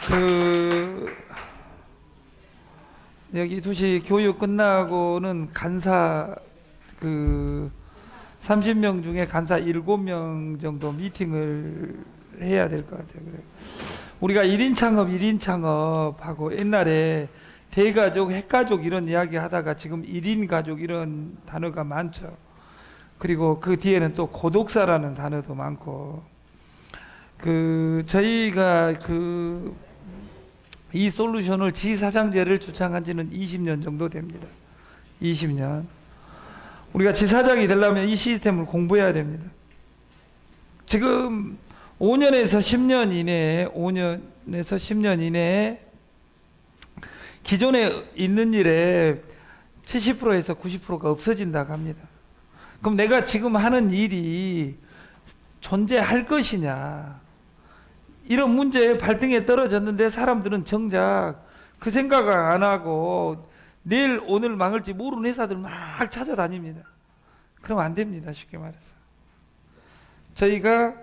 그 여기 2시 교육 끝나고는 간사 30명 중에 간사 7명 정도 미팅을 해야 될 것 같아요. 그래. 우리가 1인 창업, 1인 창업하고 옛날에 대가족, 핵가족 이런 이야기 하다가 지금 1인 가족 이런 단어가 많죠. 그리고 그 뒤에는 또 고독사라는 단어도 많고, 저희가 이 솔루션을 지사장제를 주창한 지는 20년 정도 됩니다. 20년. 우리가 지사장이 되려면 이 시스템을 공부해야 됩니다. 지금 5년에서 10년 이내에 기존에 있는 일에 70%에서 90%가 없어진다고 합니다. 그럼 내가 지금 하는 일이 존재할 것이냐, 이런 문제에 발등에 떨어졌는데 사람들은 정작 그 생각을 안 하고 내일 오늘 망할지 모르는 회사들 막 찾아다닙니다. 그러면 안 됩니다. 쉽게 말해서. 저희가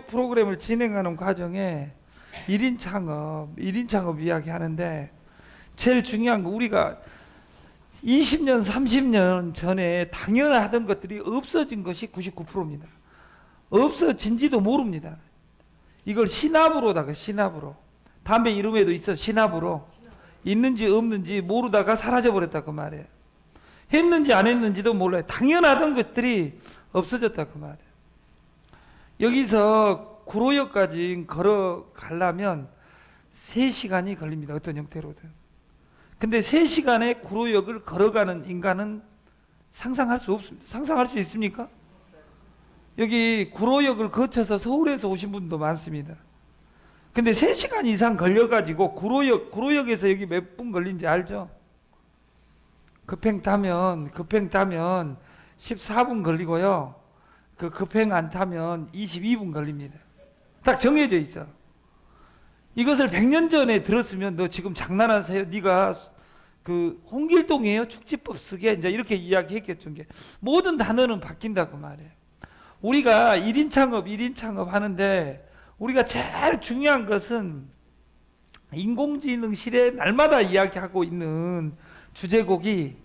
프로그램을 진행하는 과정에 1인 창업 이야기 하는데, 제일 중요한 거, 우리가 20년, 30년 전에 당연하던 것들이 없어진 것이 99%입니다. 없어진지도 모릅니다. 이걸 신압으로다가 신압으로, 담배 이름에도 있어. 신압으로 있는지 없는지 모르다가 사라져버렸다 그 말이에요. 했는지 안 했는지도 몰라요. 당연하던 것들이 없어졌다 그 말이에요. 여기서 구로역까지 걸어가려면 3시간이 걸립니다. 어떤 형태로든. 근데 3시간에 구로역을 걸어가는 인간은 상상할 수 없습니다. 상상할 수 있습니까? 여기 구로역을 거쳐서 서울에서 오신 분도 많습니다. 근데 3시간 이상 걸려가지고 구로역에서 여기 몇 분 걸린지 알죠? 급행 타면 14분 걸리고요. 급행 안 타면 22분 걸립니다. 딱 정해져 있어. 이것을 100년 전에 들었으면 너 지금 장난하세요? 네가 홍길동이에요? 축지법 쓰게? 이제 이렇게 이야기했겠죠. 모든 단어는 바뀐다 그 말이에요. 우리가 1인 창업 하는데, 우리가 제일 중요한 것은 인공지능 시대에 날마다 이야기하고 있는 주제곡이,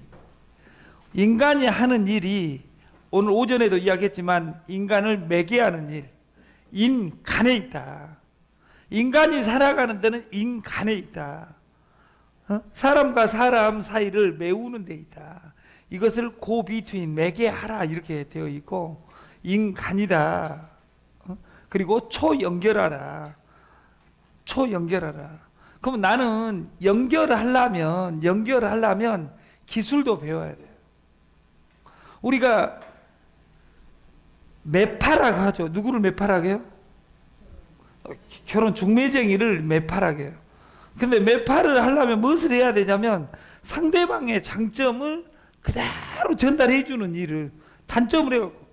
인간이 하는 일이, 오늘 오전에도 이야기했지만 인간을 매개하는 일, 인간에 있다. 인간이 살아가는 데는 인간에 있다. 사람과 사람 사이를 메우는 데 있다. 이것을 go between, 매개하라 이렇게 되어 있고, 인간이다. 그리고 초연결하라. 그럼 나는 연결하려면 기술도 배워야 돼요. 우리가 매파라고 하죠. 누구를 매파라고 해요? 결혼 중매쟁이를 매파라고 해요. 근데 매파를 하려면 무엇을 해야 되냐면, 상대방의 장점을 그대로 전달해 주는 일을 단점을 해갖고,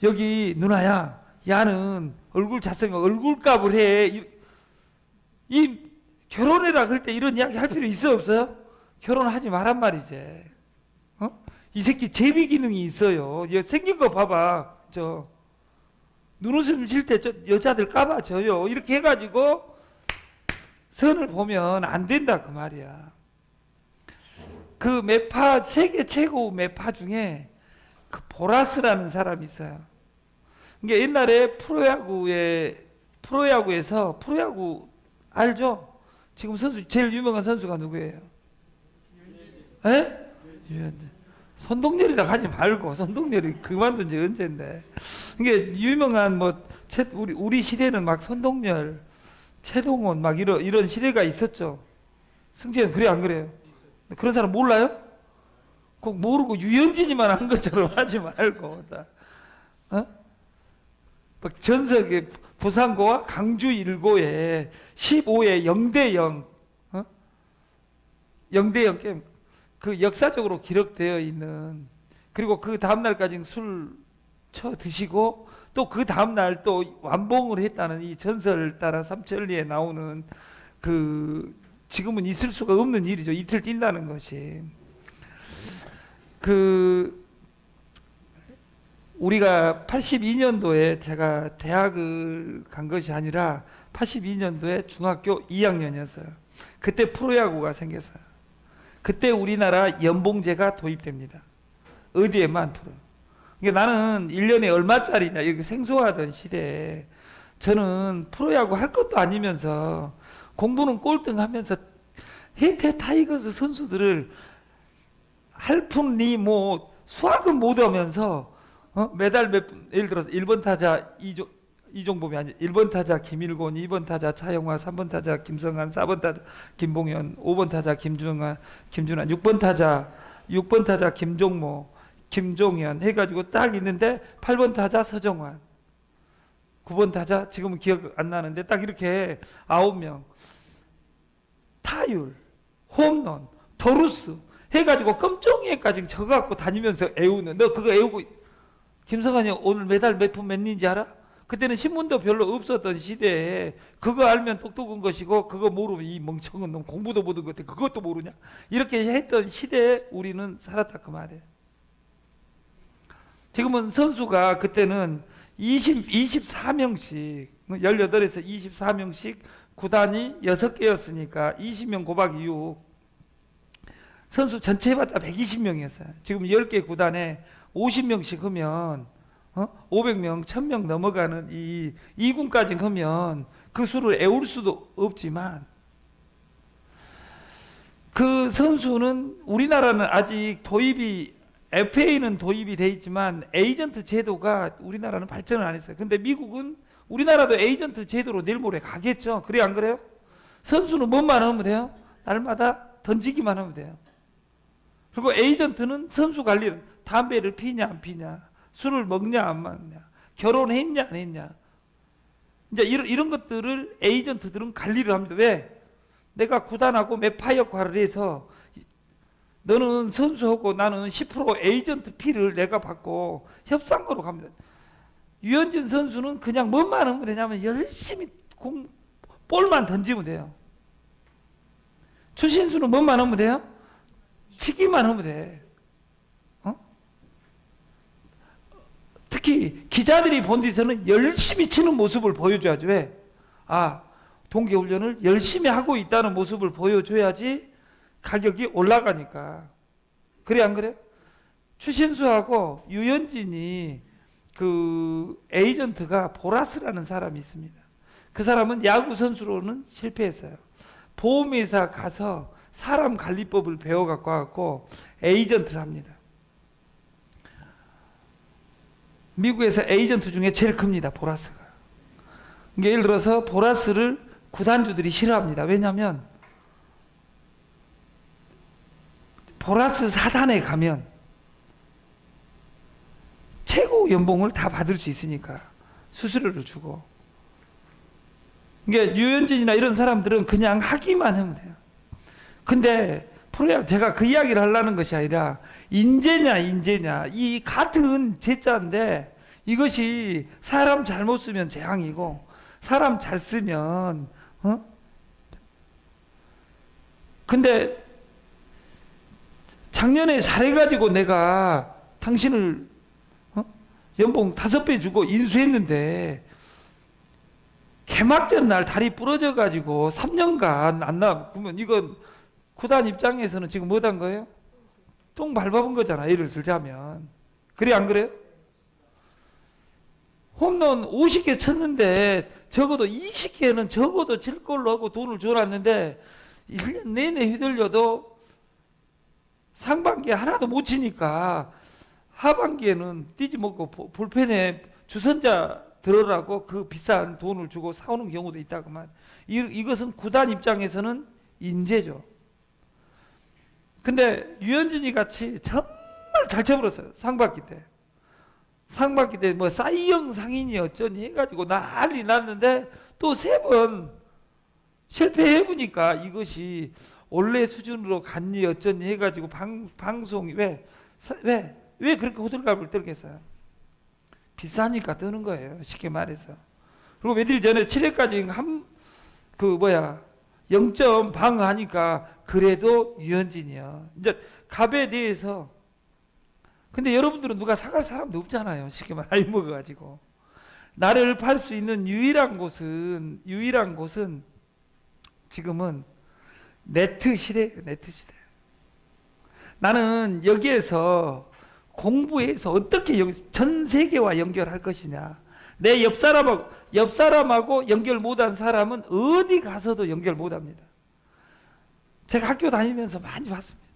여기 누나야, 야는 얼굴 잘생겨, 얼굴값을 해. 이 결혼해라 그럴 때 이런 이야기 할 필요 있어 없어요? 결혼하지 말란 말이지. 이 새끼 제비 기능이 있어요. 생긴 거 봐봐. 눈웃음 칠 때 여자들 까봐져요. 이렇게 해가지고 선을 보면 안 된다 그 말이야. 세계 최고 매파 중에 보라스라는 사람이 있어요. 이게 옛날에 프로야구에서 프로야구 알죠? 지금 제일 유명한 선수가 누구예요? 에? 손동열이라 하지 말고, 손동열이 그만둔 지 언젠데. 이게 유명한 우리 시대는 막 손동열, 최동원 막 이런 시대가 있었죠. 승재는 그래 안 그래요? 그런 사람 몰라요? 꼭 모르고 유현진이만 한 것처럼 하지 말고, 막 전석의 부산고와 강주 일고에 15회 0대0, 0대0 게임, 역사적으로 기록되어 있는, 그리고 그 다음날까지 술 쳐 드시고 또 그 다음날 또 완봉을 했다는 이 전설 따라 삼천리에 나오는 지금은 있을 수가 없는 일이죠. 이틀 뛴다는 것이. 우리가 82년도에 제가 대학을 간 것이 아니라 82년도에 중학교 2학년이었어요. 그때 프로야구가 생겼어요. 그때 우리나라 연봉제가 도입됩니다. 어디에만 프로. 그러니까 나는 1년에 얼마짜리냐 이렇게 생소하던 시대에 저는 프로야구 할 것도 아니면서 공부는 꼴등하면서 해태 타이거스 선수들을 할푼리 뭐 수학은 못하면서 매달 예를 들어서 1번 타자 이종범이 아니 1번 타자 김일곤, 2번 타자 차영화, 3번 타자 김성한, 4번 타자 김봉현, 5번 타자 김준환, 6번 타자 김종모, 김종현 해가지고 딱 있는데 8번 타자 서정환, 9번 타자 지금은 기억 안 나는데 딱 이렇게 9명 타율, 홈런, 도루스 해가지고 껌종이까지 적어갖고 다니면서 애우는 너 그거 애우고 김성환이 오늘 메달 몇 푼 맺는지 알아? 그때는 신문도 별로 없었던 시대에 그거 알면 똑똑한 것이고 그거 모르면 이 멍청한 놈 공부도 못한 것 같아 그것도 모르냐? 이렇게 했던 시대에 우리는 살았다 그 말이에요. 지금은 선수가 그때는 24명씩 18에서 24명씩 구단이 6개였으니까 20명 곱하기 6 선수 전체 해봤자 120명이었어요. 지금 10개 구단에 50명씩 하면 500명, 1000명 넘어가는 이 2군까지 하면 그 수를 애울 수도 없지만 그 선수는 우리나라는 아직 도입이 FA는 도입이 돼 있지만 에이전트 제도가 우리나라는 발전을 안 했어요. 근데 미국은 우리나라도 에이전트 제도로 내일 모레 가겠죠. 그래 안 그래요? 선수는 뭐만 하면 돼요? 날마다 던지기만 하면 돼요. 그리고 에이전트는 선수 관리를 담배를 피냐 안 피냐, 술을 먹냐 안 먹냐, 결혼했냐 안 했냐, 이제 이런 것들을 에이전트들은 관리를 합니다. 왜? 내가 구단하고 매파 역할을 해서 너는 선수하고 나는 10% 에이전트 피를 내가 받고 협상으로 갑니다. 유현진 선수는 그냥 뭐만 하면 되냐면 열심히 볼만 던지면 돼요. 추신수는 뭐만 하면 돼요? 치기만 하면 돼. 특히 기자들이 본 데서는 열심히 치는 모습을 보여줘야지. 왜? 동계훈련을 열심히 하고 있다는 모습을 보여줘야지 가격이 올라가니까. 그래 안 그래? 추신수하고 유현진이 그 에이전트가 보라스라는 사람이 있습니다. 그 사람은 야구 선수로는 실패했어요. 보험회사 가서 사람 관리법을 배워갖고 와갖고 에이전트를 합니다. 미국에서 에이전트 중에 제일 큽니다. 보라스가. 그러니까 예를 들어서 보라스를 구단주들이 싫어합니다. 왜냐하면 보라스 사단에 가면 최고 연봉을 다 받을 수 있으니까 수수료를 주고. 그러니까 유현진이나 이런 사람들은 그냥 하기만 하면 돼요. 근데 프로야구 제가 그 이야기를 하려는 것이 아니라 인재냐 이 같은 제자인데 이것이 사람 잘못 쓰면 재앙이고 사람 잘 쓰면 근데 작년에 잘해가지고 내가 당신을 연봉 5배 주고 인수했는데 개막전 날 다리 부러져가지고 3년간 안 나와. 그러면 이건 구단 입장에서는 지금 못한 거예요? 똥 밟아본 거잖아. 예를 들자면. 그래 안 그래요? 홈런 50개 쳤는데 적어도 20개는 적어도 칠 걸로 하고 돈을 줘놨는데 1년 내내 휘둘려도 상반기에 하나도 못 치니까 하반기에는 뛰지 못고 불펜에 주선자 들어라고 그 비싼 돈을 주고 사오는 경우도 있다구만. 이것은 구단 입장에서는 인재죠. 근데 유현진이 같이 정말 잘 쳐버렸어요. 상반기 때 뭐 사이영 상인이 어쩌니 해가지고 난리 났는데 또 3번 실패해보니까 이것이 원래 수준으로 갔니 어쩌니 해가지고 방송이 왜 그렇게 호들갑을 떨겠어요? 비싸니까 뜨는 거예요. 쉽게 말해서. 그리고 며칠 전에 7회까지 0점 방어하니까 그래도 유현진이야. 이제 갑에 대해서 근데 여러분들은 누가 사갈 사람도 없잖아요. 쉽게 말해 나이 먹어가지고. 나를 팔 수 있는 유일한 곳은 지금은 네트 시대예요. 네트 시대. 나는 여기에서 공부해서 어떻게 전 세계와 연결할 것이냐. 내 옆 사람하고 연결 못한 사람은 어디 가서도 연결 못합니다. 제가 학교 다니면서 많이 봤습니다.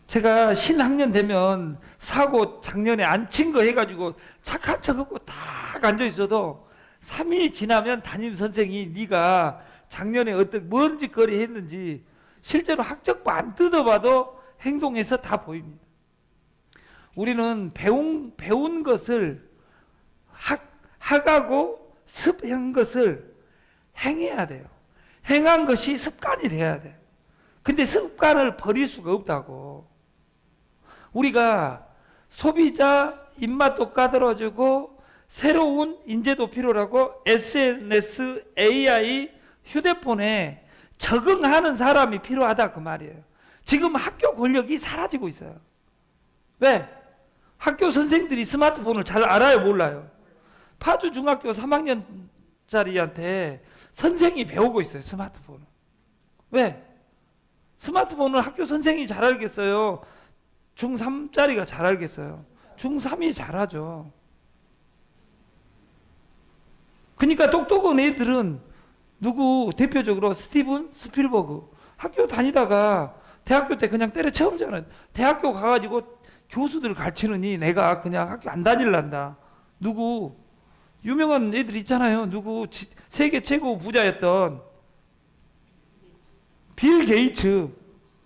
제가 신학년 되면 사고 작년에 안 친 거 해가지고 착한 척하고 딱 앉아 있어도 3일 지나면 담임 선생이 네가 작년에 뭔 짓거리 했는지 실제로 학적부 안 뜯어봐도 행동에서 다 보입니다. 우리는 배운 것을 학하고 습한 것을 행해야 돼요. 행한 것이 습관이 돼야 돼. 근데 습관을 버릴 수가 없다고. 우리가 소비자 입맛도 까다로워지고 새로운 인재도 필요하고 SNS, AI, 휴대폰에 적응하는 사람이 필요하다 그 말이에요. 지금 학교 권력이 사라지고 있어요. 왜? 학교 선생들이 스마트폰을 잘 알아요, 몰라요? 파주 중학교 3학년짜리한테 선생이 배우고 있어요, 스마트폰을. 왜? 스마트폰을 학교 선생이 잘 알겠어요? 중3짜리가 잘 알겠어요? 중3이 잘하죠. 그러니까 똑똑한 애들은 누구 대표적으로 스티븐 스필버그 학교 다니다가 대학교 때 그냥 때려치우잖아요. 대학교 가가지고 교수들 가르치느니 내가 그냥 학교 안 다닐란다. 누구 유명한 애들 있잖아요. 누구 세계 최고 부자였던 빌 게이츠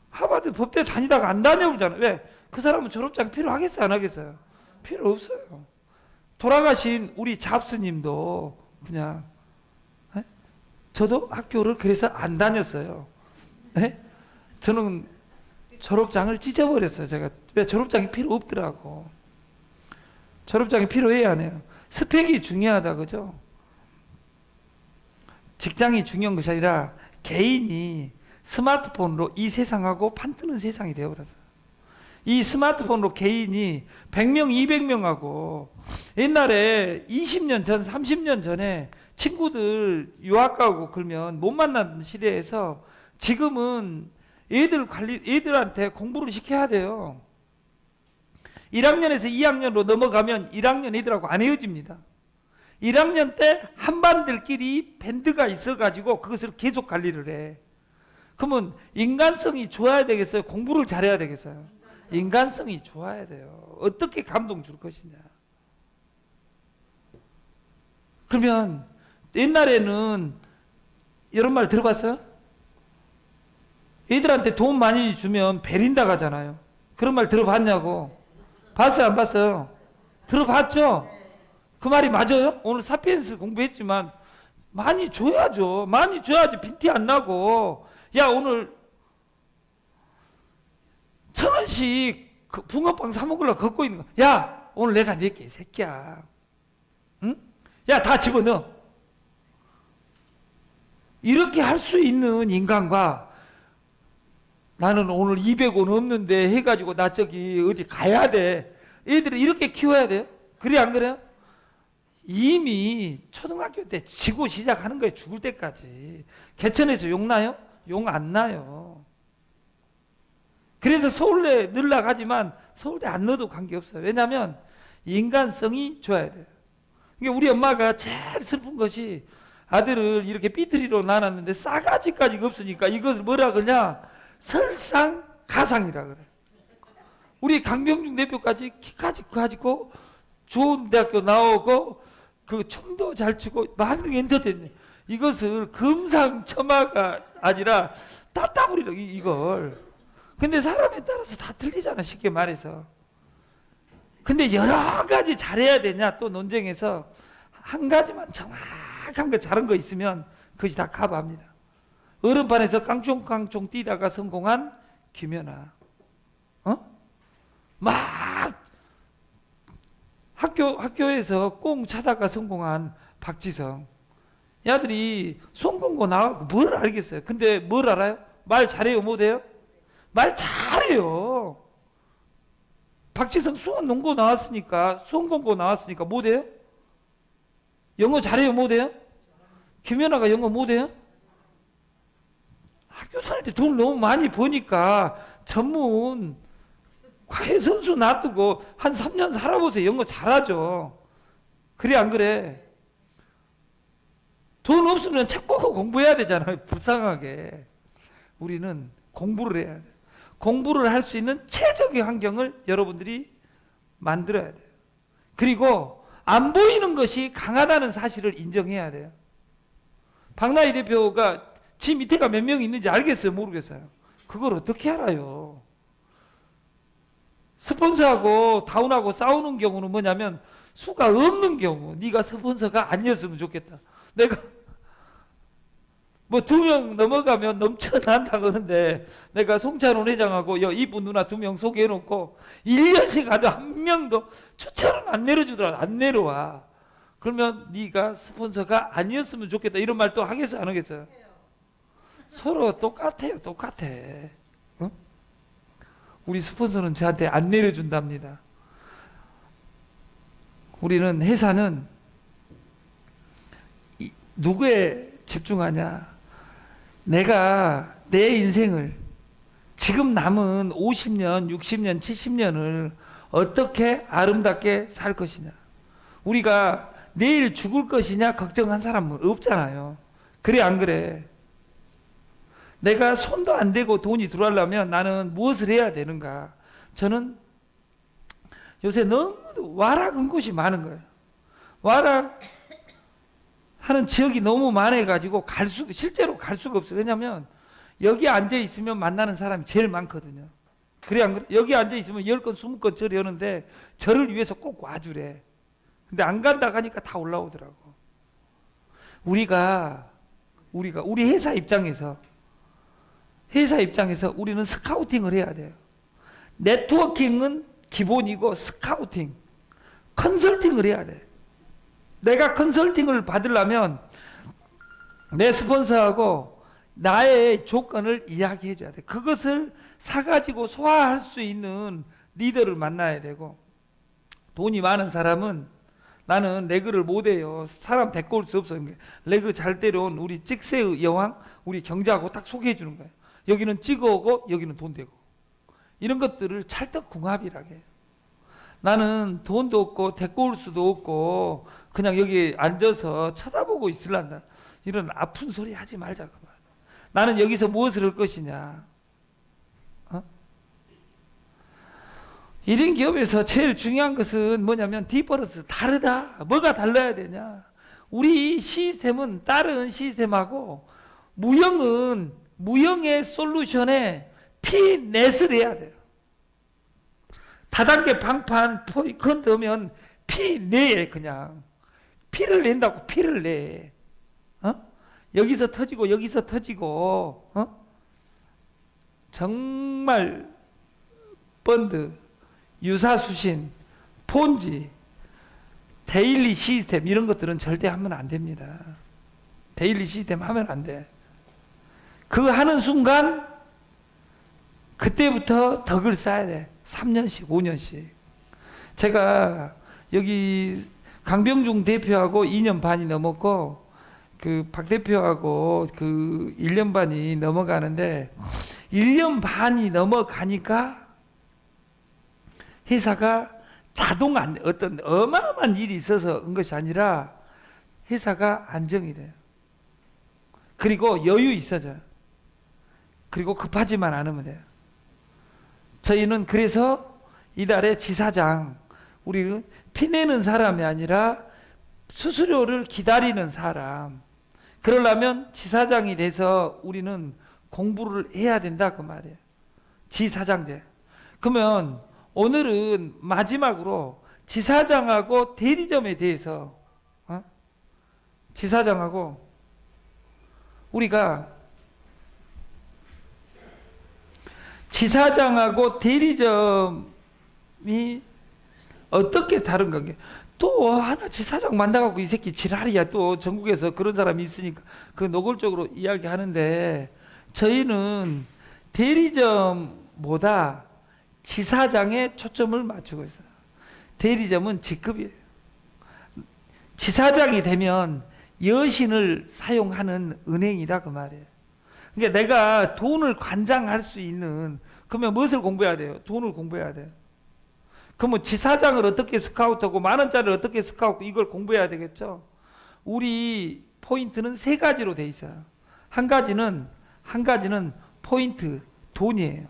하버드 법대 다니다가 안 다녀오잖아요. 왜? 그 사람은 졸업장 필요하겠어요? 안 하겠어요? 필요 없어요. 돌아가신 우리 잡스님도 그냥 저도 학교를 그래서 안 다녔어요. 저는 졸업장을 찢어버렸어요. 제가 왜? 졸업장이 필요 없더라고. 졸업장이 필요해야 해요. 스펙이 중요하다 그죠? 직장이 중요한 것이 아니라 개인이 스마트폰으로 이 세상하고 판뜨는 세상이 되어버렸어요. 이 스마트폰으로 개인이 100명, 200명하고 옛날에 20년 전, 30년 전에 친구들 유학 가고 그러면 못 만나는 시대에서 지금은 애들한테 공부를 시켜야 돼요. 1학년에서 2학년으로 넘어가면 1학년 애들하고 안 헤어집니다. 1학년 때 한반들끼리 밴드가 있어가지고 그것을 계속 관리를 해. 그러면 인간성이 좋아야 되겠어요? 공부를 잘해야 되겠어요? 인간성이 좋아야 돼요. 어떻게 감동 줄 것이냐. 그러면 옛날에는 이런 말 들어봤어요? 애들한테 돈 많이 주면 베린다 가잖아요. 그런 말 들어봤냐고. 봤어요? 안 봤어요? 들어봤죠? 그 말이 맞아요? 오늘 사피엔스 공부했지만 많이 줘야죠. 많이 줘야지 빈티 안 나고. 야 오늘 1,000원씩 그 붕어빵 사 먹으려고 걷고 있는 거. 야 오늘 내가 낼게 새끼야. 응? 야 다 집어넣어. 이렇게 할 수 있는 인간과 나는 오늘 200원 없는데 해가지고 나 저기 어디 가야 돼. 애들을 이렇게 키워야 돼요? 그래 안 그래요? 이미 초등학교 때 지고 시작하는 거예요. 죽을 때까지. 개천에서 용 나요? 용 안 나요. 그래서 서울대 넣으려고 하지만 서울대 안 넣어도 관계없어요. 왜냐하면 인간성이 좋아야 돼요. 그러니까 우리 엄마가 제일 슬픈 것이 아들을 이렇게 삐뚤이로 낳았는데 싸가지까지 없으니까 이것을 뭐라 그러냐? 설상가상이라 그래. 우리 강병중 대표까지 키까지 가지고 좋은 대학교 나오고 그 춤도 잘 추고 만능 엔터테인먼트 이것을 금상첨화가 아니라 따따블이라 이걸. 근데 사람에 따라서 다 틀리잖아 쉽게 말해서. 근데 여러 가지 잘해야 되냐 또 논쟁에서 한 가지만 정확한 거 잘한 거 있으면 그것이 다 커버합니다. 얼음판에서 깡총깡총 뛰다가 성공한 김연아. 막 학교에서 꽁 차다가 성공한 박지성. 야들이 송공고 나가고 뭘 알겠어요. 근데 뭘 알아요? 말 잘해요 못해요? 말 잘해요. 박지성 수원 농고 나왔으니까, 수원 공고 나왔으니까 못해요? 영어 잘해요? 못해요? 김연아가 영어 못해요? 학교 다닐 때 돈 너무 많이 버니까 전문 과외 선수 놔두고 한 3년 살아보세요. 영어 잘하죠. 그래 안 그래? 돈 없으면 책 보고 공부해야 되잖아요. 불쌍하게. 우리는 공부를 해야 돼. 공부를 할 수 있는 최적의 환경을 여러분들이 만들어야 돼요. 그리고 안 보이는 것이 강하다는 사실을 인정해야 돼요. 박나희 대표가 지 밑에가 몇 명 있는지 알겠어요? 모르겠어요? 그걸 어떻게 알아요? 스폰서하고 다운하고 싸우는 경우는 뭐냐면 수가 없는 경우. 네가 스폰서가 아니었으면 좋겠다. 내가 뭐 2명 넘어가면 넘쳐난다 그러는데 내가 송찬훈 회장하고 이쁜 누나 2명 소개해놓고 1년씩 가도 한 명도 추천은 안 내려주더라. 안 내려와. 그러면 네가 스폰서가 아니었으면 좋겠다. 이런 말 또 하겠어요? 안 하겠어요? 서로 똑같아요. 똑같아. 응? 우리 스폰서는 저한테 안 내려준답니다. 우리는 회사는 누구에 집중하냐? 내가 내 인생을 지금 남은 50년, 60년, 70년을 어떻게 아름답게 살 것이냐. 우리가 내일 죽을 것이냐 걱정한 사람은 없잖아요. 그래 안 그래? 내가 손도 안 대고 돈이 들어오려면 나는 무엇을 해야 되는가? 저는 요새 너무 와락한 곳이 많은 거예요. 와락하는 지역이 너무 많아가지고 실제로 갈 수가 없어요. 왜냐하면 여기 앉아 있으면 만나는 사람이 제일 많거든요. 그래 안 그래? 여기 앉아 있으면 10건 20건 절이 오는데 저를 위해서 꼭 와주래. 근데 안 간다 하니까 다 올라오더라고. 우리 회사 입장에서 우리는 스카우팅을 해야 돼요. 네트워킹은 기본이고 스카우팅, 컨설팅을 해야 돼. 내가 컨설팅을 받으려면 내 스폰서하고 나의 조건을 이야기해 줘야 돼. 그것을 사가지고 소화할 수 있는 리더를 만나야 되고, 돈이 많은 사람은 나는 레그를 못해요. 사람 데리고 올 수 없어. 레그 잘 때려온 우리 찍새의 여왕, 우리 경자하고 딱 소개해 주는 거예요. 여기는 찍어오고 여기는 돈 되고. 이런 것들을 찰떡궁합이라게 해요. 나는 돈도 없고 데리고 올 수도 없고 그냥 여기 앉아서 쳐다보고 있으란다. 이런 아픈 소리 하지 말자 그 말. 나는 여기서 무엇을 할 것이냐. 1인 기업에서 제일 중요한 것은 뭐냐면 디퍼런스, 다르다. 뭐가 달라야 되냐. 우리 시스템은 다른 시스템하고 무형의 솔루션에 피넷을 해야 돼요. 다단계 방판 건드면 피내에 그냥 피를 낸다고. 피를 내. 여기서 터지고 여기서 터지고 정말 펀드, 유사수신, 폰지, 데일리 시스템 이런 것들은 절대 하면 안 됩니다. 데일리 시스템 하면 안 돼. 그거 하는 순간 그때부터 덕을 쌓아야 돼. 3년씩 5년씩. 제가 여기 강병중 대표하고 2년 반이 넘었고 그 박 대표하고 그 1년 반이 넘어가는데 1년 반이 넘어가니까 회사가 어떤 어마어마한 일이 있어서 온 것이 아니라 회사가 안정이 돼요. 그리고 여유 있어져요. 그리고 급하지만 않으면 돼요. 저희는 그래서 이달에 지사장, 우리는 피내는 사람이 아니라 수수료를 기다리는 사람. 그러려면 지사장이 돼서 우리는 공부를 해야 된다 그 말이에요. 지사장제. 그러면 오늘은 마지막으로 지사장하고 대리점에 대해서 지사장하고 우리가 지사장하고 대리점이 어떻게 다른 관계? 또 하나 지사장 만나갖고 이 새끼 지랄이야. 또 전국에서 그런 사람이 있으니까 그 노골적으로 이야기하는데 저희는 대리점보다 지사장에 초점을 맞추고 있어요. 대리점은 직급이에요. 지사장이 되면 여신을 사용하는 은행이다 그 말이에요. 그러니까 내가 돈을 관장할 수 있는, 그러면 무엇을 공부해야 돼요? 돈을 공부해야 돼요. 그러면 지사장을 어떻게 스카우트하고 만원짜리를 어떻게 스카우트하고 이걸 공부해야 되겠죠. 우리 포인트는 세 가지로 돼 있어요. 한 가지는 포인트, 돈이에요.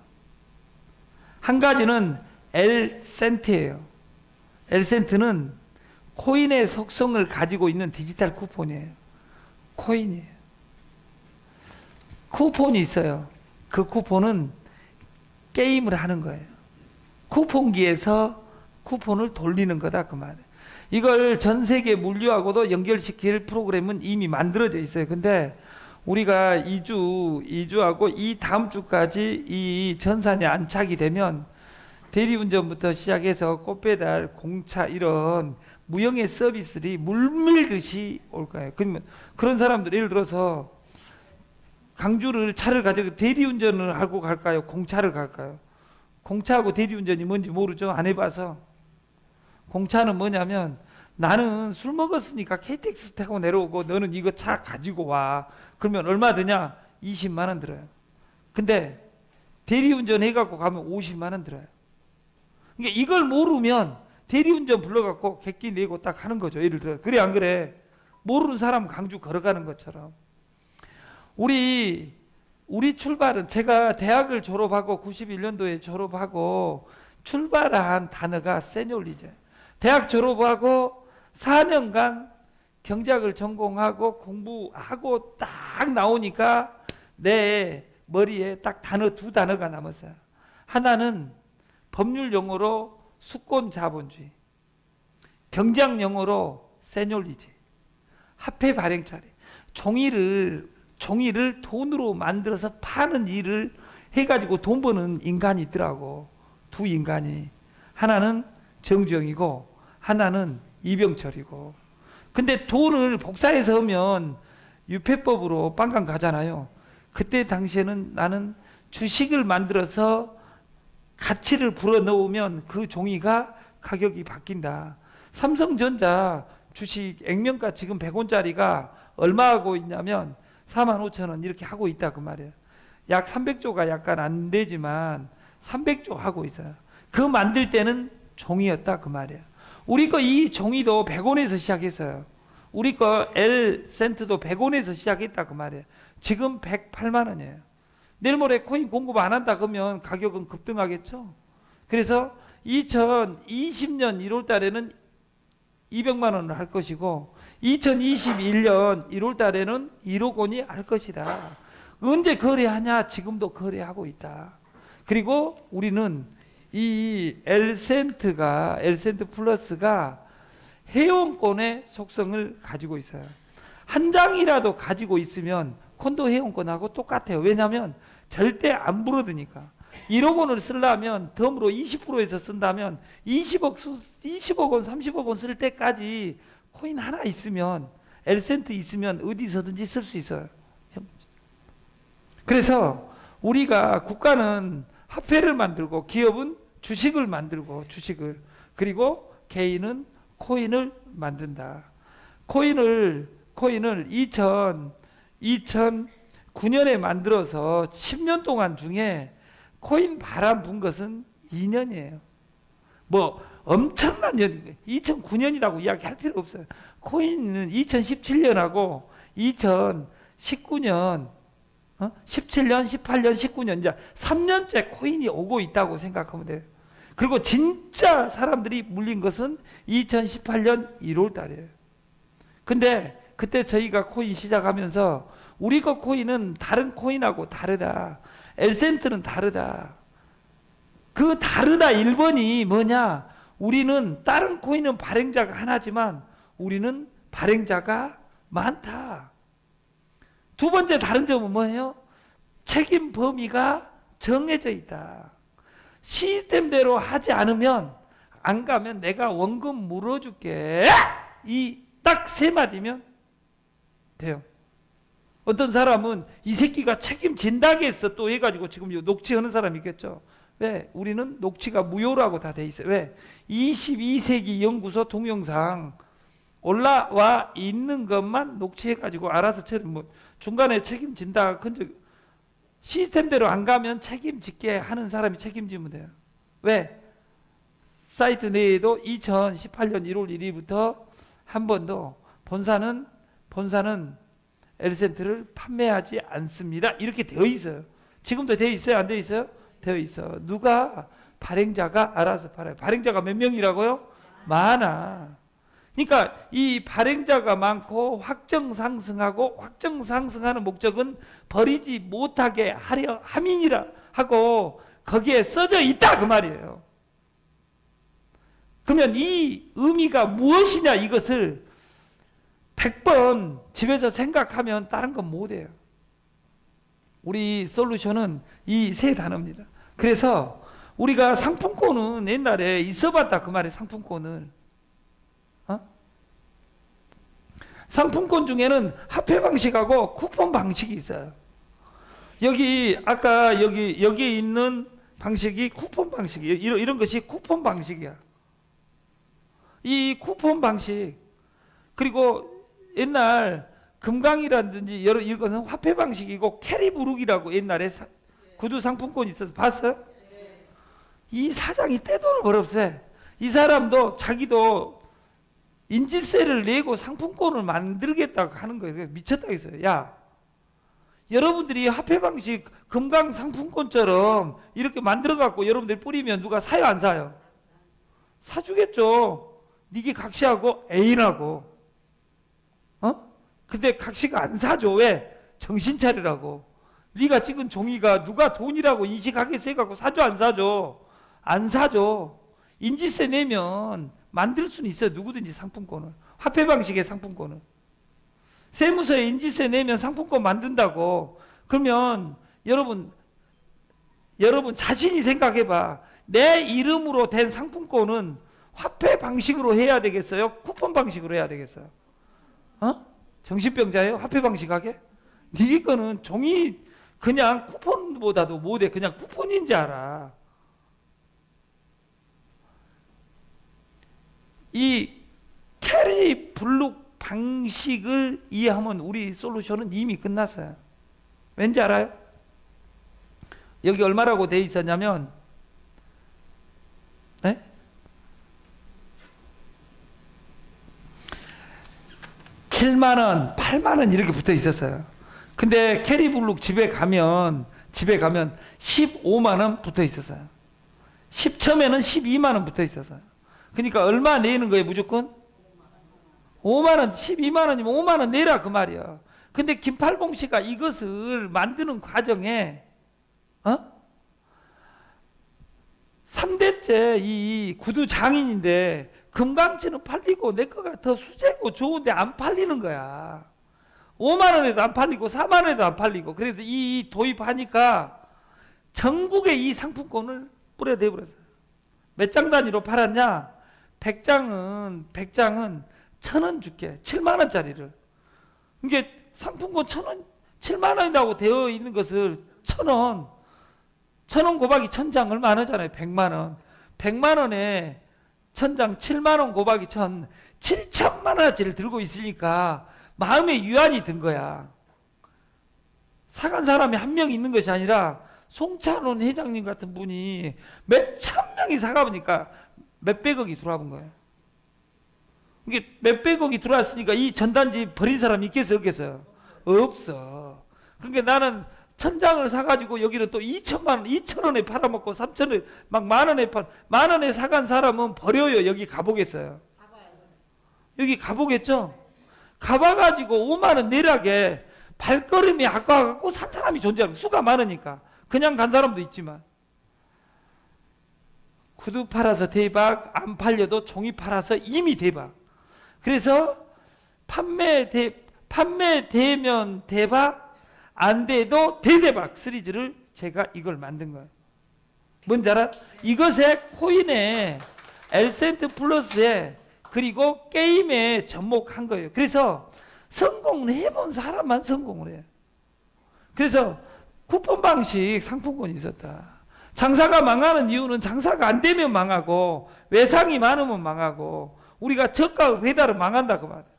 한 가지는 엘센트예요. 엘센트는 코인의 속성을 가지고 있는 디지털 쿠폰이에요. 코인이에요. 쿠폰이 있어요. 그 쿠폰은 게임을 하는 거예요. 쿠폰기에서 쿠폰을 돌리는 거다 그 말이에요. 이걸 전 세계 물류하고도 연결시킬 프로그램은 이미 만들어져 있어요. 근데 우리가 2주하고 이 다음 주까지 이 전산에 안착이 되면 대리운전부터 시작해서 꽃배달, 공차 이런 무형의 서비스들이 물밀듯이 올 거예요. 그러면 그런 사람들 예를 들어서 강주를 차를 가지고 대리운전을 하고 갈까요? 공차를 갈까요? 공차하고 대리운전이 뭔지 모르죠? 안 해봐서. 공차는 뭐냐면 나는 술 먹었으니까 KTX 타고 내려오고 너는 이거 차 가지고 와. 그러면 얼마 드냐? 20만 원 들어요. 근데 대리운전 해갖고 가면 50만 원 들어요. 그러니까 이걸 모르면 대리운전 불러갖고 객기 내고 딱 하는 거죠. 예를 들어. 그래 안 그래? 모르는 사람 강주 걸어가는 것처럼. 우리 출발은 제가 대학을 졸업하고 91년도에 졸업하고 출발한 단어가 세뇨리제. 대학 졸업하고 4년간 경제학을 전공하고 공부하고 딱 나오니까 내 머리에 딱 두 단어가 남았어요. 하나는 법률 용어로 수권 자본주의, 경제학 용어로 세뇨리제, 화폐 발행 차례. 종이를 돈으로 만들어서 파는 일을 해가지고 돈 버는 인간이 있더라고. 두 인간이. 하나는 정주영이고 하나는 이병철이고. 근데 돈을 복사해서 하면 유폐법으로 빵강 가잖아요. 그때 당시에는 나는 주식을 만들어서 가치를 불어넣으면 그 종이가 가격이 바뀐다. 삼성전자 주식 액면가 지금 100원짜리가 얼마 하고 있냐면 45,000원 이렇게 하고 있다 그 말이에요. 약 300조가 약간 안 되지만 300조 하고 있어요. 그 만들 때는 종이였다 그 말이에요. 우리 거 이 종이도 100원에서 시작했어요. 우리 거 L센트도 100원에서 시작했다 그 말이에요. 지금 108만 원이에요. 내일 모레 코인 공급 안 한다 그러면 가격은 급등하겠죠. 그래서 2020년 1월 달에는 200만 원을 할 것이고 2021년 1월 달에는 1억 원이 할 것이다. 언제 거래하냐? 지금도 거래하고 있다. 그리고 우리는 이 엘센트 플러스가 회원권의 속성을 가지고 있어요. 한 장이라도 가지고 있으면 콘도 회원권하고 똑같아요. 왜냐하면 절대 안 불어드니까. 1억 원을 쓰려면 덤으로 20%에서 쓴다면 20억 원, 30억 원 쓸 때까지 코인 하나 있으면, 엘센트 있으면 어디서든지 쓸 수 있어요. 그래서 우리가 국가는 화폐를 만들고 기업은 주식을 만들고 그리고 개인은 코인을 만든다. 코인을 2009년에 만들어서 10년 동안 중에 코인 바람 분 것은 2년이에요. 뭐 엄청난 2009년이라고 이야기할 필요 없어요. 코인은 2017년하고 2019년 17년, 18년, 19년 이제 3년째 코인이 오고 있다고 생각하면 돼요. 그리고 진짜 사람들이 물린 것은 2018년 1월 달이에요. 근데 그때 저희가 코인 시작하면서 우리 거 코인은 다른 코인하고 다르다. 엘센트는 다르다. 그 다르다 1번이 뭐냐? 우리는 다른 코인은 발행자가 하나지만 우리는 발행자가 많다. 두 번째 다른 점은 뭐예요? 책임 범위가 정해져 있다. 시스템대로 하지 않으면 안 가면 내가 원금 물어줄게. 이 딱 세 마디면 돼요. 어떤 사람은 이 새끼가 책임진다겠어 또 해가지고 지금 녹취하는 사람이 있겠죠. 왜? 우리는 녹취가 무효라고 다 돼 있어요. 왜? 22세기 연구소 동영상 올라와 있는 것만 녹취해가지고 알아서 뭐 중간에 책임진다. 근데 시스템대로 안 가면 책임짓게 하는 사람이 책임지면 돼요. 왜? 사이트 내에도 2018년 1월 1일부터 한 번도 본사는 엘센트를 판매하지 않습니다. 이렇게 되어 있어요. 지금도 되어 있어요? 안 되어 있어요? 되어 있어. 누가? 발행자가 알아서 팔아요. 발행자가 몇 명이라고요? 많아. 그러니까 이 발행자가 많고 확정 상승하고, 확정 상승하는 목적은 버리지 못하게 하려 함이니라 하고 거기에 써져 있다 그 말이에요. 그러면 이 의미가 무엇이냐, 이것을 100번 집에서 생각하면 다른 건 못해요. 우리 솔루션은 이 세 단어입니다. 그래서 우리가 상품권은 옛날에 있어봤다 그 말이에요. 상품권을 상품권 중에는 화폐 방식하고 쿠폰 방식이 있어요. 여기 아까 여기에 있는 방식이 쿠폰 방식이에요. 이런 것이 쿠폰 방식이야. 이 쿠폰 방식, 그리고 옛날 금강이라든지 이런 것은 화폐 방식이고, 캐리부룩이라고 옛날에 구두 상품권이 있어서 봤어요? 이 사장이 떼돈을 벌었어요. 이 사람도 자기도 인지세를 내고 상품권을 만들겠다고 하는 거예요. 미쳤다 했어요. 야, 여러분들이 화폐 방식 금강 상품권처럼 이렇게 만들어 갖고 여러분들이 뿌리면 누가 사요 안 사요? 사주겠죠. 니게 각시하고 애인하고. 근데 각시가 안 사죠. 왜? 정신 차리라고. 네가 찍은 종이가 누가 돈이라고 인식하겠어 해갖고 사죠 안 사죠? 안 사죠. 인지세 내면 만들 수는 있어요. 누구든지 상품권을. 화폐 방식의 상품권을. 세무서에 인지세 내면 상품권 만든다고. 그러면 여러분 자신이 생각해봐. 내 이름으로 된 상품권은 화폐 방식으로 해야 되겠어요? 쿠폰 방식으로 해야 되겠어요? 정신병자예요? 화폐 방식 하게? 네 거는 종이 그냥 쿠폰보다도 못해. 그냥 쿠폰인 줄 알아. 이 캐리 블룩 방식을 이해하면 우리 솔루션은 이미 끝났어요. 왠지 알아요? 여기 얼마라고 돼 있었냐면, 네? 7만원, 8만원 이렇게 붙어 있었어요. 근데 캐리블룩 집에 가면 15만원 붙어 있었어요. 10첨에는 12만원 붙어 있었어요. 그러니까 얼마 내는 거예요, 무조건? 5만원, 12만원이면 5만원 내라 그 말이야. 근데 김팔봉 씨가 이것을 만드는 과정에 3대째 이 구두 장인인데 금강치는 팔리고 내 거가 더 수제고 좋은데 안 팔리는 거야. 5만 원에도 안 팔리고 4만 원에도 안 팔리고. 그래서 이 도입하니까 전국에 이 상품권을 뿌려대 버렸어요. 몇 장 단위로 팔았냐? 100장은 1,000원 줄게. 7만 원짜리를. 이게 상품권 1,000원, 7만 원이라고 되어 있는 것을 1,000원. 1,000원 곱하기 1,000장 얼마 안 하잖아요. 100만 원. 100만 원에 1,000장 7만 원 곱하기 1,000, 7천만 원어치를 들고 있으니까 마음에 유안이 든 거야. 사간 사람이 한 명 있는 것이 아니라 송찬원 회장님 같은 분이 몇천 명이 사가보니까 몇백억이 들어와본 거예요. 이게 몇백억이 들어왔으니까 이 전단지 버린 사람이 있겠어요, 없겠어요? 없어. 그러니까 나는 1,000장을 사가지고 여기는 또 2천만 원, 2,000원에 팔아먹고 3,000원에 막 만 원에 사간 사람은 버려요. 여기 가보겠어요? 여기 가보겠죠? 가봐가지고 5만 원 내라게 발걸음이 아까워갖고 산 사람이 존재하고 수가 많으니까. 그냥 간 사람도 있지만. 구두 팔아서 대박, 안 팔려도 종이 팔아서 이미 대박. 그래서 판매되면 대박, 안 돼도 대대박 시리즈를 제가 이걸 만든 거예요. 뭔지 알아? 이것에 코인에 엘센트 플러스에 그리고 게임에 접목한 거예요. 그래서 성공을 해본 사람만 성공을 해요. 그래서 쿠폰 방식 상품권이 있었다. 장사가 망하는 이유는 장사가 안 되면 망하고 외상이 많으면 망하고 우리가 저가 배달은 망한다 그 말이에요.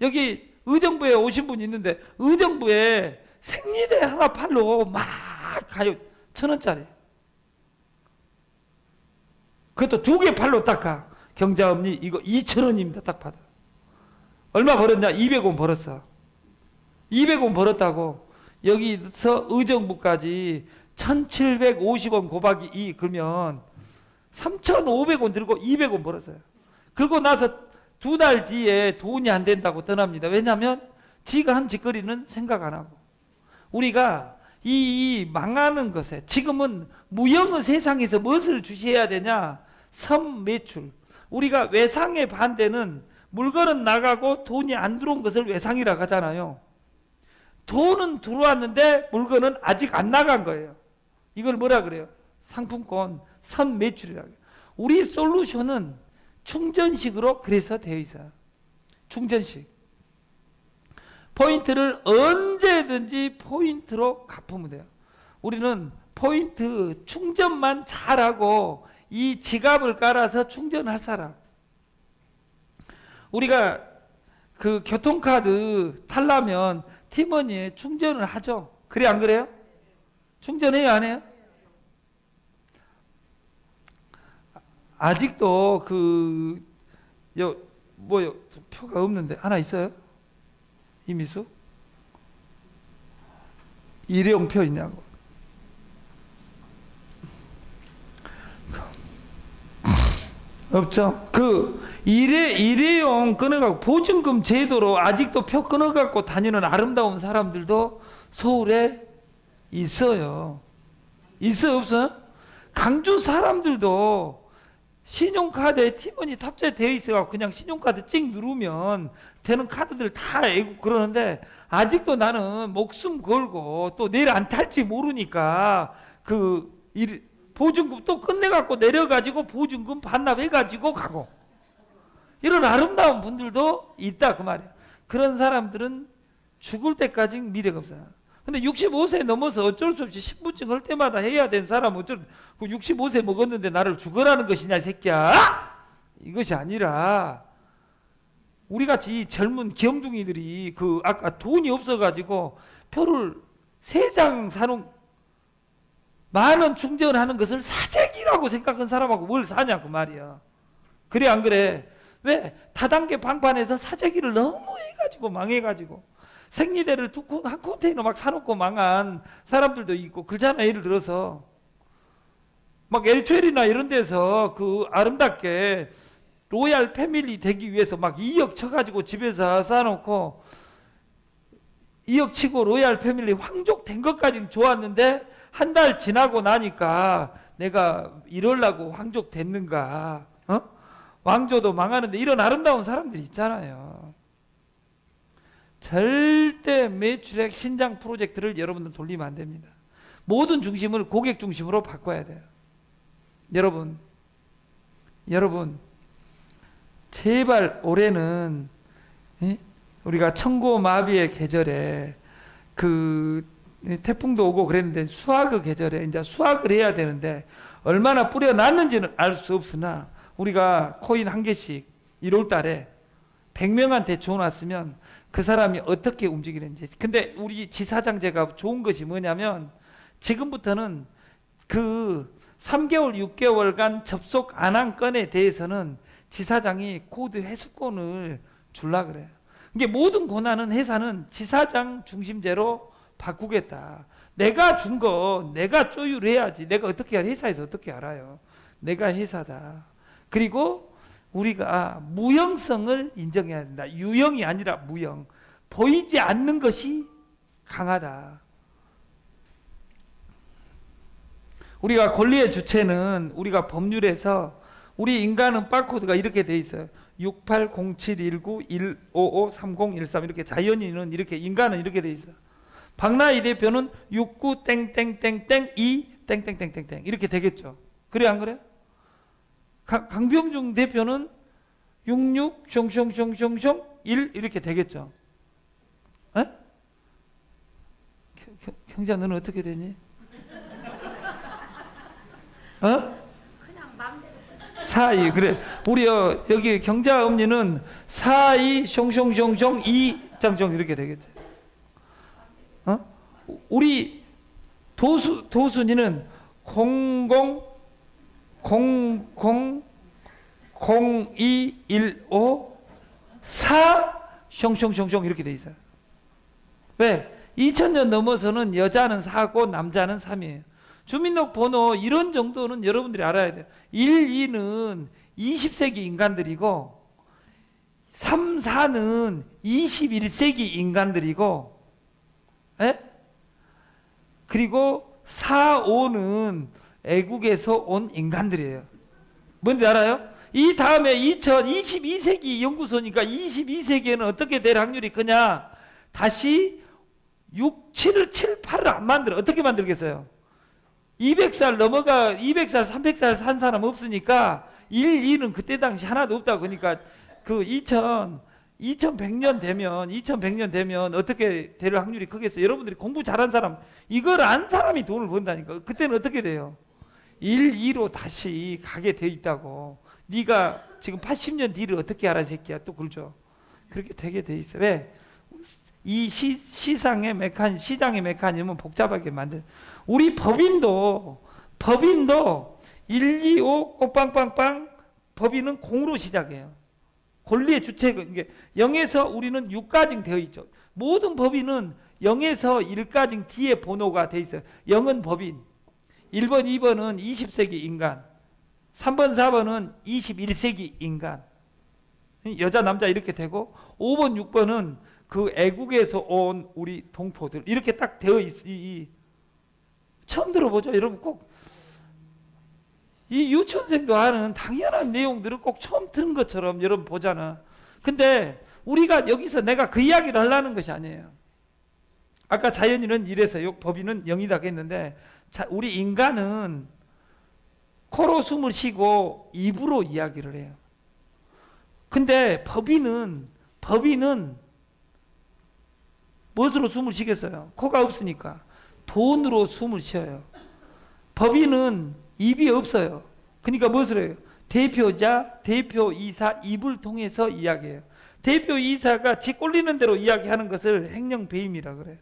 여기 의정부에 오신 분이 있는데 의정부에 생리대 하나 팔로 막 가요. 1,000원짜리. 그것도 2개 팔로 딱 가. 경자엄니 이거 2,000원입니다. 딱 받아. 얼마 벌었냐? 200원 벌었어. 200원 벌었다고 여기서 의정부까지 1,750원 곱하기 2 그러면 3,500원 들고 200원 벌었어요. 그러고 나서 2달 뒤에 돈이 안 된다고 떠납니다. 왜냐하면 지가 한 짓거리는 생각 안 하고. 우리가 이 망하는 것에 지금은 무형의 세상에서 무엇을 주시해야 되냐? 선매출. 우리가 외상의 반대는 물건은 나가고 돈이 안 들어온 것을 외상이라고 하잖아요. 돈은 들어왔는데 물건은 아직 안 나간 거예요. 이걸 뭐라 그래요? 상품권 선매출이라고 해요. 우리 솔루션은 충전식으로 그래서 되어 있어요. 충전식. 포인트를 언제든지 포인트로 갚으면 돼요. 우리는 포인트 충전만 잘하고 이 지갑을 깔아서 충전할 사람. 우리가 그 교통카드 타려면 티머니에 충전을 하죠. 그래 안 그래요? 충전해요 안 해요? 아직도 표가 없는데 하나 있어요? 이미수? 일회용표 있냐고. 없죠. 일회용 끊어갖고 보증금 제도로 아직도 표 끊어갖고 다니는 아름다운 사람들도 서울에 있어요. 있어요 없어요? 강주 사람들도 신용카드에 티머니 탑재되어 있어갖고 그냥 신용카드 찍 누르면 되는 카드들 다 애고 그러는데 아직도 나는 목숨 걸고 또 내일 안 탈지 모르니까 보증금 또 끝내갖고 내려가지고 보증금 반납해가지고 가고 이런 아름다운 분들도 있다 그 말이야. 그런 사람들은 죽을 때까지 미래가 없어요. 근데 65세 넘어서 어쩔 수 없이 신분증 할 때마다 해야 되는 사람은 65세 먹었는데 나를 죽어라는 것이냐 이 새끼야. 이것이 아니라 우리같이 젊은 귀염둥이들이 아까 돈이 없어가지고 표를 3장 사놓은 10,000원 충전하는 것을 사재기라고 생각한 사람하고 뭘 사냐 그 말이야. 그래 안 그래? 왜? 다단계 방판에서 사재기를 너무 해가지고 망해가지고 생리대를 한 컨테이너 막 사놓고 망한 사람들도 있고 그러잖아. 예를 들어서 막 엘투엘이나 이런 데서 아름답게 로얄 패밀리 되기 위해서 막 2억 쳐가지고 집에서 쌓아놓고 2억 치고 로얄 패밀리 황족 된 것까지는 좋았는데 한 달 지나고 나니까 내가 이럴라고 황족 됐는가? 왕조도 망하는데 이런 아름다운 사람들이 있잖아요. 절대 매출액 신장 프로젝트를 여러분들 돌리면 안 됩니다. 모든 중심을 고객 중심으로 바꿔야 돼요. 여러분 제발 올해는 우리가 천고마비의 계절에 태풍도 오고 그랬는데 수확의 계절에 이제 수확을 해야 되는데 얼마나 뿌려놨는지는 알 수 없으나 우리가 코인 1개씩 1월 달에 100명한테 줘놨으면 그 사람이 어떻게 움직이는지. 근데 우리 지사장제가 좋은 것이 뭐냐면 지금부터는 3개월 6개월간 접속 안 한 건에 대해서는 지사장이 코드 회수권을 줄라 그래요. 이게 모든 고난은 회사는 지사장 중심제로 바꾸겠다. 내가 준 거 내가 조율해야지. 내가 어떻게 회사에서 어떻게 알아요? 내가 회사다. 그리고 우리가 무형성을 인정해야 된다. 유형이 아니라 무형. 보이지 않는 것이 강하다. 우리가 권리의 주체는 우리가 법률에서 우리 인간은 바코드가 이렇게 돼 있어요. 680719155301 이렇게 자연인은 이렇게 인간은 이렇게 돼 있어요. 박나희 대표는 69 땡땡땡땡 2 땡땡땡땡땡 이렇게 되겠죠. 그래 안 그래? 강병중 대표는 66 숑숑숑숑숑 1 이렇게 되겠죠. 에? 경자 너는 어떻게 되니? 어? 사이. 그래. 우리 여기 경자음리는 사이 숑숑숑숑 이장정 이렇게 되겠죠. 어? 우리 도순이는 000215 4 숑숑숑숑 이렇게 돼 있어요. 왜? 2000년 넘어서는 여자는 4고 남자는 3이에요. 주민등록번호 이런 정도는 여러분들이 알아야 돼요. 1, 2는 20세기 인간들이고 3, 4는 21세기 인간들이고, 에? 그리고 4, 5는 애국에서 온 인간들이에요. 뭔지 알아요? 이 다음에 2022세기 연구소니까 22세기에는 어떻게 될 확률이 크냐? 다시 6, 7을 7, 8을 안 만들어. 어떻게 만들겠어요? 200살 넘어가 200살 300살 산 사람 없으니까 1, 2는 그때 당시 하나도 없다고. 그러니까 그 2100년 되면 어떻게 될 확률이 크겠어요? 여러분들이 공부 잘한 사람, 이걸 안 사람이 돈을 번다니까. 그때는 어떻게 돼요? 1, 2로 다시 가게 돼 있다고. 네가 지금 80년 뒤를 어떻게 알아 새끼야. 또 굴죠. 그렇게 되게 돼 있어. 왜? 이 시장의 메커니즘은 복잡하게 만들. 우리 법인도 125 꽃빵빵빵 법인은 공으로 시작해요. 권리의 주체가 0에서 우리는 6까지 되어 있죠. 모든 법인은 0에서 1까지 뒤에 번호가 되어 있어요. 0은 법인, 1번, 2번은 20세기 인간, 3번, 4번은 21세기 인간, 여자, 남자 이렇게 되고, 5번, 6번은 그 애국에서 온 우리 동포들 이렇게 딱 되어 처음 들어보죠. 여러분 꼭 이 유치원생도 아는 당연한 내용들을 꼭 처음 듣는 것처럼 여러분 보잖아. 근데 우리가 여기서 내가 그 이야기를 하려는 것이 아니에요. 아까 자연인은 1에서 법인은 0이다 했는데, 우리 인간은 코로 숨을 쉬고 입으로 이야기를 해요. 근데 법인은 무엇으로 숨을 쉬겠어요? 코가 없으니까 돈으로 숨을 쉬어요. 법인은 입이 없어요. 그러니까 무엇을 해요? 대표자, 대표이사 입을 통해서 이야기해요. 대표이사가 지 꼴리는 대로 이야기하는 것을 행령배임이라 그래요.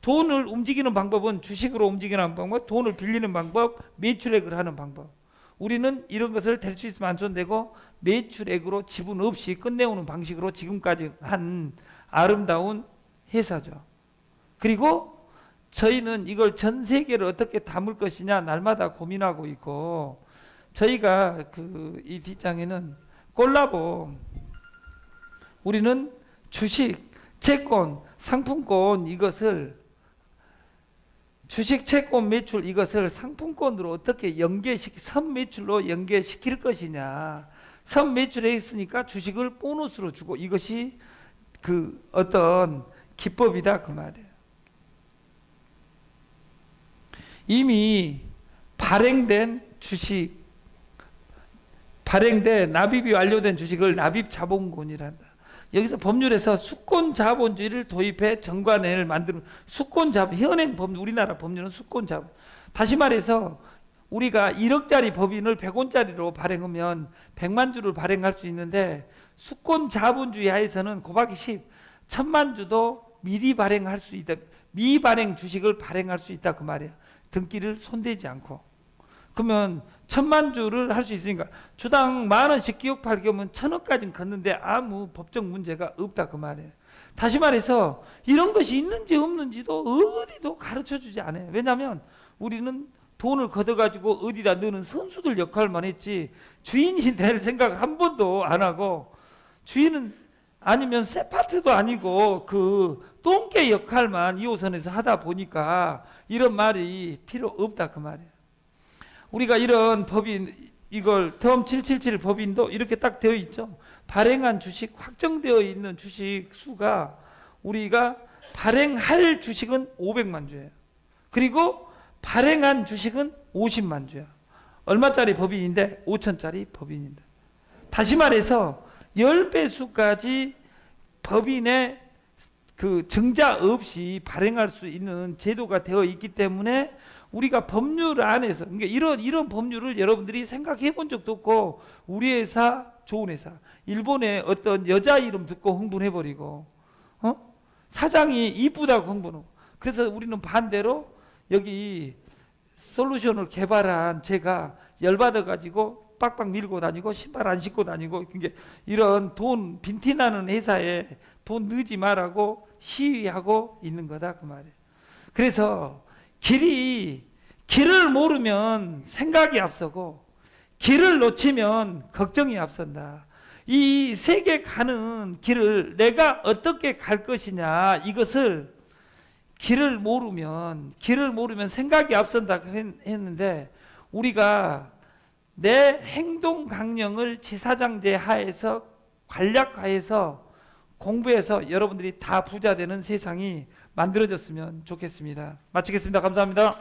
돈을 움직이는 방법은 주식으로 움직이는 방법, 돈을 빌리는 방법, 매출액을 하는 방법. 우리는 이런 것을 될 수 있으면 안 손대고 매출액으로 지분 없이 끝내오는 방식으로 지금까지 한 아름다운 회사죠. 그리고 저희는 이걸 전 세계를 어떻게 담을 것이냐 날마다 고민하고 있고, 저희가 이 뒷장에는 콜라보, 우리는 주식, 채권, 상품권 이것을 주식, 채권, 매출 이것을 상품권으로 어떻게 선매출로 연계시킬 것이냐. 선매출에 있으니까 주식을 보너스로 주고 이것이 그 어떤 기법이다 그 말이에요. 이미 발행된 납입이 완료된 주식을 납입자본권이란다. 여기서 법률에서 수권자본주의를 도입해 정관회를 만드는 현행 법률, 우리나라 법률은 수권자본. 다시 말해서 우리가 1억짜리 법인을 100원짜리로 발행하면 100만 주를 발행할 수 있는데, 수권자본주의 하에서는 곱하기 10, 1000만 주도 미리 발행할 수 있다. 미발행 주식을 발행할 수 있다 그 말이에요. 등기를 손대지 않고. 그러면 1000만 주를 할 수 있으니까 주당 10,000원씩 기업 발견하면 1,000억까지는 걷는데 아무 법적 문제가 없다 그 말이에요. 다시 말해서 이런 것이 있는지 없는지도 어디도 가르쳐주지 않아요. 왜냐하면 우리는 돈을 걷어가지고 어디다 넣는 선수들 역할만 했지 주인이 될 생각을 한 번도 안 하고, 주인은 아니면 세파트도 아니고 그 똥개 역할만 2호선에서 하다 보니까 이런 말이 필요 없다 그 말이에요. 우리가 이런 법인, 이걸 텀 777 법인도 이렇게 딱 되어 있죠. 발행한 주식, 확정되어 있는 주식 수가, 우리가 발행할 주식은 500만 주예요. 그리고 발행한 주식은 50만 주야. 얼마짜리 법인인데? 5천짜리 법인인데. 다시 말해서 10배수까지 법인의 그 증자 없이 발행할 수 있는 제도가 되어 있기 때문에 우리가 법률 안에서, 그러니까 이런 법률을 여러분들이 생각해 본 적도 없고, 우리 회사 좋은 회사, 일본의 어떤 여자 이름 듣고 흥분해 버리고, 사장이 이쁘다고 흥분하고. 그래서 우리는 반대로 여기 솔루션을 개발한 제가 열받아 가지고 빡빡 밀고 다니고 신발 안 신고 다니고, 그게 이런 돈 빈티나는 회사에 돈 넣지 말라고 시위하고 있는 거다 그 말이에요. 그래서 길을 모르면 생각이 앞서고, 길을 놓치면 걱정이 앞선다. 이 세계 가는 길을 내가 어떻게 갈 것이냐, 이것을 길을 모르면 생각이 앞선다 했는데, 우리가 내 행동 강령을 지사장제 하에서 관략하에서 공부해서 여러분들이 다 부자 되는 세상이 만들어졌으면 좋겠습니다. 마치겠습니다. 감사합니다.